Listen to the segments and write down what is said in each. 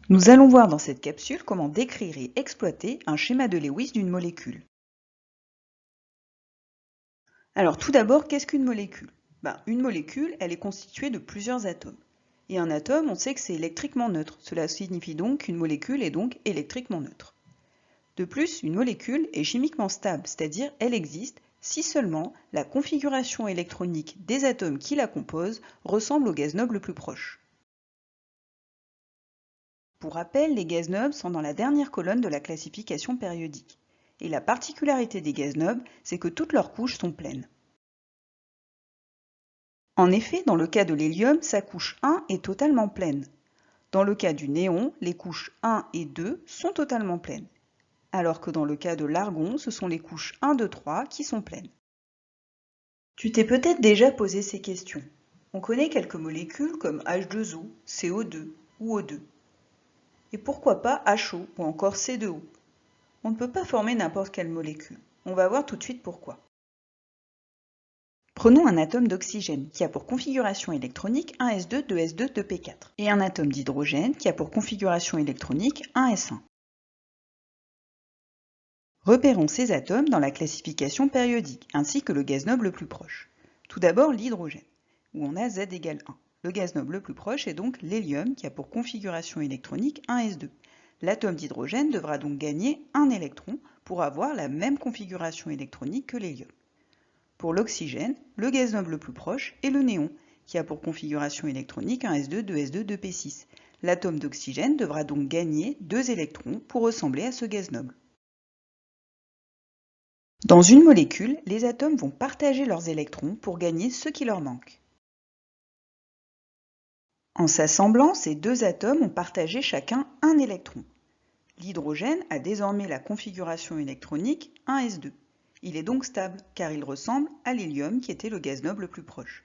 Nous allons voir dans cette capsule comment décrire et exploiter un schéma de Lewis d'une molécule. Alors tout d'abord, qu'est-ce qu'une molécule? Une molécule, elle est constituée de plusieurs atomes. Et un atome, on sait que c'est électriquement neutre. Cela signifie donc qu'une molécule est donc électriquement neutre. De plus, une molécule est chimiquement stable, c'est-à-dire elle existe si seulement la configuration électronique des atomes qui la composent ressemble au gaz noble le plus proche. Pour rappel, les gaz nobles sont dans la dernière colonne de la classification périodique. Et la particularité des gaz nobles, c'est que toutes leurs couches sont pleines. En effet, dans le cas de l'hélium, sa couche 1 est totalement pleine. Dans le cas du néon, les couches 1 et 2 sont totalement pleines. Alors que dans le cas de l'argon, ce sont les couches 1, 2, 3 qui sont pleines. Tu t'es peut-être déjà posé ces questions. On connaît quelques molécules comme H2O, CO2 ou O2. Et pourquoi pas HO ou encore C2O? On ne peut pas former n'importe quelle molécule. On va voir tout de suite pourquoi. Prenons un atome d'oxygène qui a pour configuration électronique 1s2, 2s2, 2p4 et un atome d'hydrogène qui a pour configuration électronique 1s1. Repérons ces atomes dans la classification périodique ainsi que le gaz noble le plus proche. Tout d'abord l'hydrogène, où on a Z égale 1. Le gaz noble le plus proche est donc l'hélium qui a pour configuration électronique 1s2. L'atome d'hydrogène devra donc gagner un électron pour avoir la même configuration électronique que l'hélium. Pour l'oxygène, le gaz noble le plus proche est le néon, qui a pour configuration électronique 1s2, 2s2, 2p6. L'atome d'oxygène devra donc gagner 2 électrons pour ressembler à ce gaz noble. Dans une molécule, les atomes vont partager leurs électrons pour gagner ce qui leur manque. En s'assemblant, ces deux atomes ont partagé chacun un électron. L'hydrogène a désormais la configuration électronique 1s2. Il est donc stable, car il ressemble à l'hélium qui était le gaz noble le plus proche.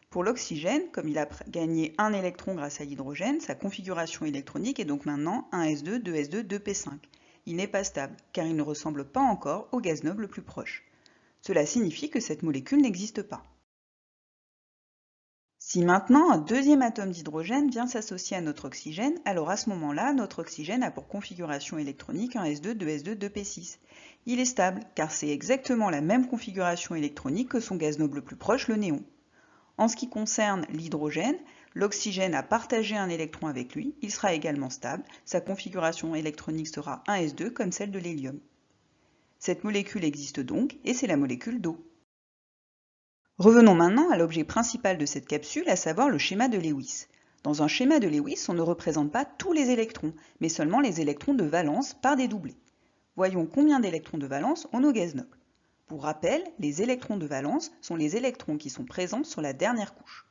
Pour l'oxygène, comme il a gagné un électron grâce à l'hydrogène, sa configuration électronique est donc maintenant 1s2, 2s2, 2p5. Il n'est pas stable, car il ne ressemble pas encore au gaz noble le plus proche. Cela signifie que cette molécule n'existe pas. Si maintenant un deuxième atome d'hydrogène vient s'associer à notre oxygène, alors à ce moment-là, notre oxygène a pour configuration électronique 1s2, 2s2, 2p6. Il est stable, car c'est exactement la même configuration électronique que son gaz noble le plus proche, le néon. En ce qui concerne l'hydrogène, l'oxygène a partagé un électron avec lui, il sera également stable, sa configuration électronique sera 1s2 comme celle de l'hélium. Cette molécule existe donc, et c'est la molécule d'eau. Revenons maintenant à l'objet principal de cette capsule, à savoir le schéma de Lewis. Dans un schéma de Lewis, on ne représente pas tous les électrons, mais seulement les électrons de valence par des doublés. Voyons combien d'électrons de valence ont nos gaz nobles. Pour rappel, les électrons de valence sont les électrons qui sont présents sur la dernière couche.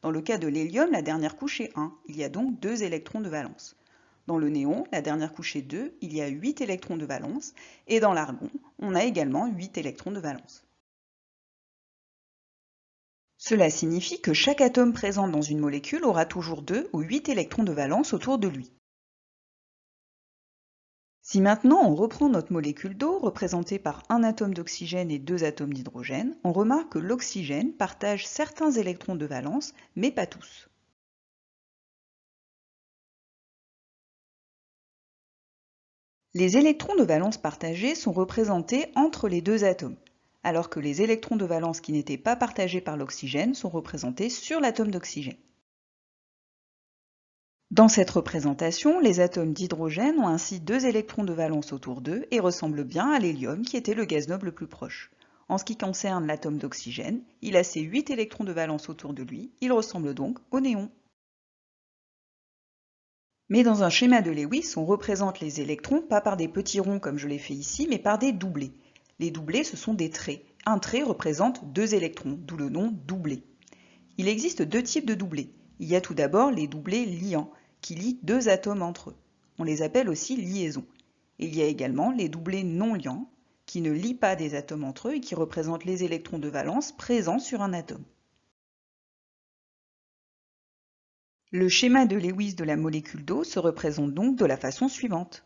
Dans le cas de l'hélium, la dernière couche est 1, il y a donc 2 électrons de valence. Dans le néon, la dernière couche est 2, il y a 8 électrons de valence, et dans l'argon, on a également 8 électrons de valence. Cela signifie que chaque atome présent dans une molécule aura toujours 2 ou 8 électrons de valence autour de lui. Si maintenant on reprend notre molécule d'eau, représentée par un atome d'oxygène et 2 atomes d'hydrogène, on remarque que l'oxygène partage certains électrons de valence, mais pas tous. Les électrons de valence partagés sont représentés entre les deux atomes, alors que les électrons de valence qui n'étaient pas partagés par l'oxygène sont représentés sur l'atome d'oxygène. Dans cette représentation, les atomes d'hydrogène ont ainsi 2 électrons de valence autour d'eux et ressemblent bien à l'hélium qui était le gaz noble le plus proche. En ce qui concerne l'atome d'oxygène, il a ses 8 électrons de valence autour de lui, il ressemble donc au néon. Mais dans un schéma de Lewis, on représente les électrons pas par des petits ronds comme je l'ai fait ici, mais par des doublés. Les doublés, ce sont des traits. Un trait représente 2 électrons, d'où le nom doublé. Il existe 2 types de doublés. Il y a tout d'abord les doublés liants, qui lient 2 atomes entre eux. On les appelle aussi liaisons. Et il y a également les doublés non liants, qui ne lient pas des atomes entre eux et qui représentent les électrons de valence présents sur un atome. Le schéma de Lewis de la molécule d'eau se représente donc de la façon suivante.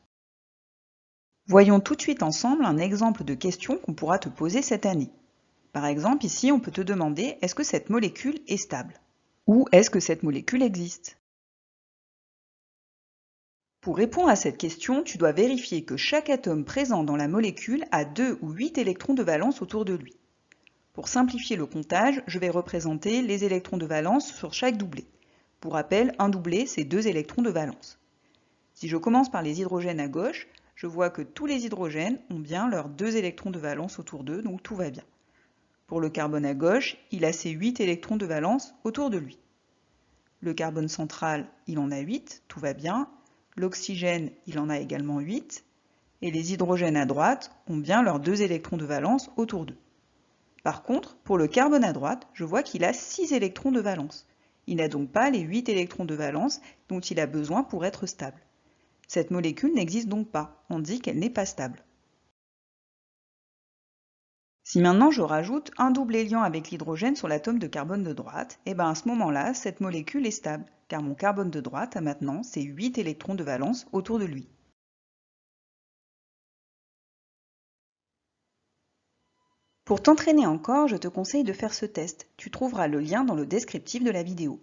Voyons tout de suite ensemble un exemple de question qu'on pourra te poser cette année. Par exemple, ici, on peut te demander est-ce que cette molécule est stable? Ou est-ce que cette molécule existe? Pour répondre à cette question, tu dois vérifier que chaque atome présent dans la molécule a 2 ou 8 électrons de valence autour de lui. Pour simplifier le comptage, je vais représenter les électrons de valence sur chaque doublé. Pour rappel, un doublé, c'est 2 électrons de valence. Si je commence par les hydrogènes à gauche, je vois que tous les hydrogènes ont bien leurs 2 électrons de valence autour d'eux, donc tout va bien. Pour le carbone à gauche, il a ses 8 électrons de valence autour de lui. Le carbone central, il en a 8, tout va bien. L'oxygène, il en a également 8. Et les hydrogènes à droite ont bien leurs 2 électrons de valence autour d'eux. Par contre, pour le carbone à droite, je vois qu'il a 6 électrons de valence. Il n'a donc pas les 8 électrons de valence dont il a besoin pour être stable. Cette molécule n'existe donc pas, on dit qu'elle n'est pas stable. Si maintenant je rajoute un double liant avec l'hydrogène sur l'atome de carbone de droite, et bien à ce moment-là, cette molécule est stable, car mon carbone de droite a maintenant ses 8 électrons de valence autour de lui. Pour t'entraîner encore, je te conseille de faire ce test. Tu trouveras le lien dans le descriptif de la vidéo.